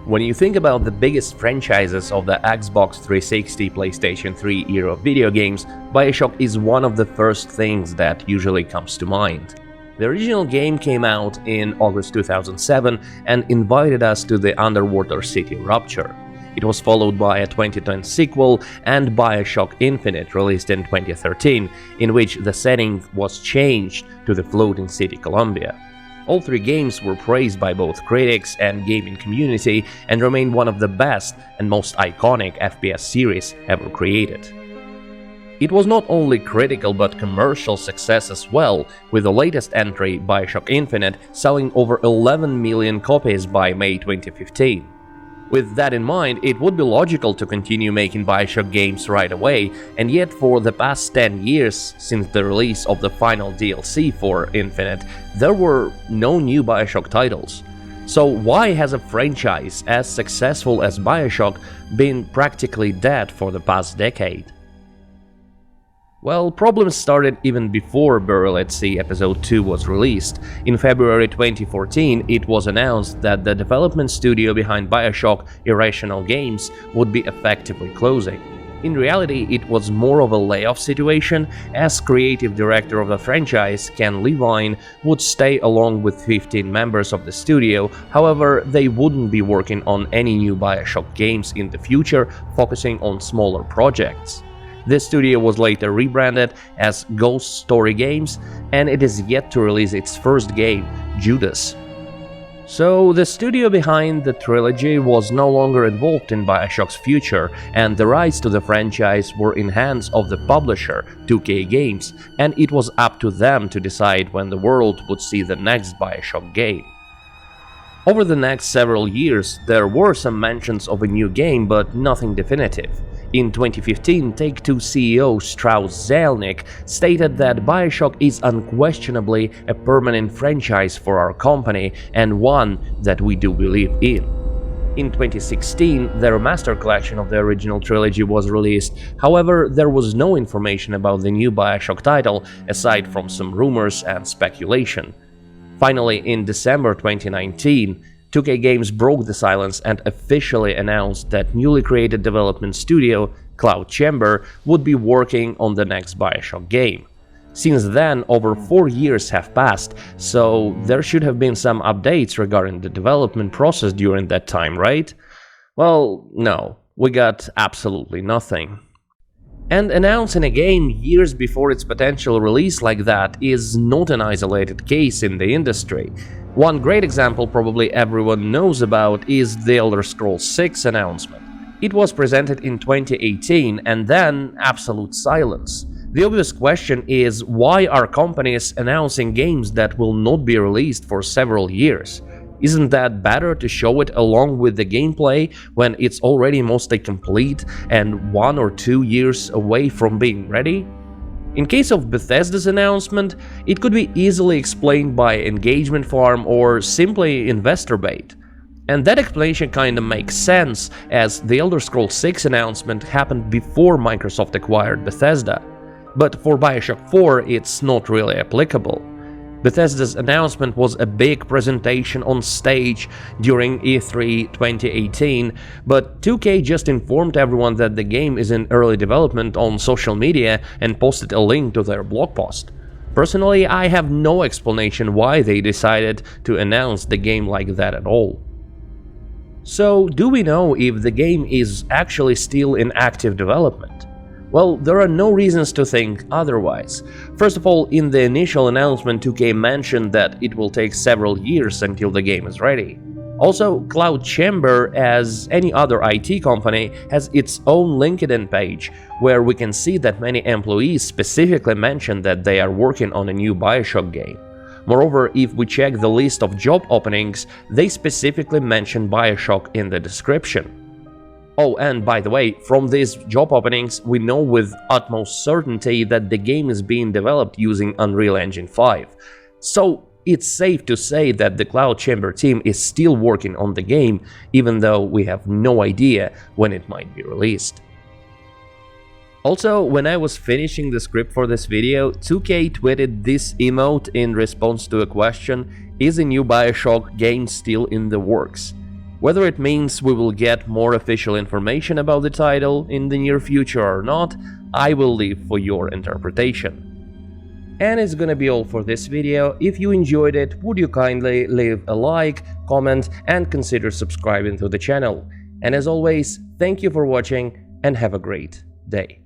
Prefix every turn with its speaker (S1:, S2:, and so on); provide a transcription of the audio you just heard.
S1: When you think about the biggest franchises of the Xbox 360, PlayStation 3 era of video games, Bioshock is one of the first things that usually comes to mind. The original game came out in August 2007 and invited us to the underwater city Rapture. It was followed by a 2010 sequel and Bioshock Infinite, released in 2013, in which the setting was changed to the floating city Columbia. All three games were praised by both critics and gaming community and remain one of the best and most iconic FPS series ever created. It was not only critical but commercial success as well, with the latest entry, Bioshock Infinite, selling over 11 million copies by May 2015. With that in mind, it would be logical to continue making Bioshock games right away, and yet for the past 10 years, since the release of the final DLC for Infinite, there were no new Bioshock titles. So why has a franchise as successful as Bioshock been practically dead for the past decade? Well, problems started even before Burial at Sea Episode 2 was released. In February 2014, it was announced that the development studio behind Bioshock, Irrational Games, would be effectively closing. In reality, it was more of a layoff situation, as creative director of the franchise, Ken Levine, would stay along with 15 members of the studio. However, they wouldn't be working on any new Bioshock games in the future, focusing on smaller projects. This studio was later rebranded as Ghost Story Games, and it is yet to release its first game, Judas. So the studio behind the trilogy was no longer involved in Bioshock's future, and the rights to the franchise were in hands of the publisher, 2K Games, and it was up to them to decide when the world would see the next Bioshock game. Over the next several years, there were some mentions of a new game, but nothing definitive. In 2015, Take-Two CEO Strauss Zelnick stated that Bioshock is unquestionably a permanent franchise for our company and one that we do believe in. In 2016, the remaster collection of the original trilogy was released, however, there was no information about the new Bioshock title aside from some rumors and speculation. Finally, in December 2019, 2K Games broke the silence and officially announced that newly created development studio, Cloud Chamber, would be working on the next Bioshock game. Since then, over 4 years have passed, so there should have been some updates regarding the development process during that time, right? Well, no, we got absolutely nothing. And announcing a game years before its potential release like that is not an isolated case in the industry. One great example probably everyone knows about is the Elder Scrolls 6 announcement. It was presented in 2018 and then absolute silence. The obvious question is, why are companies announcing games that will not be released for several years? Isn't that better to show it along with the gameplay when it's already mostly complete and 1 or 2 years away from being ready? In case of Bethesda's announcement, it could be easily explained by engagement farm or simply investor bait. And that explanation kinda makes sense, as the Elder Scrolls 6 announcement happened before Microsoft acquired Bethesda. But for Bioshock 4, it's not really applicable. Bethesda's announcement was a big presentation on stage during E3 2018, but 2K just informed everyone that the game is in early development on social media and posted a link to their blog post. Personally, I have no explanation why they decided to announce the game like that at all. So, do we know if the game is actually still in active development? Well, there are no reasons to think otherwise. First of all, in the initial announcement, 2K mentioned that it will take several years until the game is ready. Also, Cloud Chamber, as any other IT company, has its own LinkedIn page, where we can see that many employees specifically mention that they are working on a new Bioshock game. Moreover, if we check the list of job openings, they specifically mention Bioshock in the description. Oh, and by the way, from these job openings, we know with utmost certainty that the game is being developed using Unreal Engine 5. So, it's safe to say that the Cloud Chamber team is still working on the game, even though we have no idea when it might be released. Also, when I was finishing the script for this video, 2K tweeted this emote in response to a question, "Is a new Bioshock game still in the works?" Whether it means we will get more official information about the title in the near future or not, I will leave for your interpretation. And it's gonna be all for this video. If you enjoyed it, would you kindly leave a like, comment, and consider subscribing to the channel. And as always, thank you for watching and have a great day.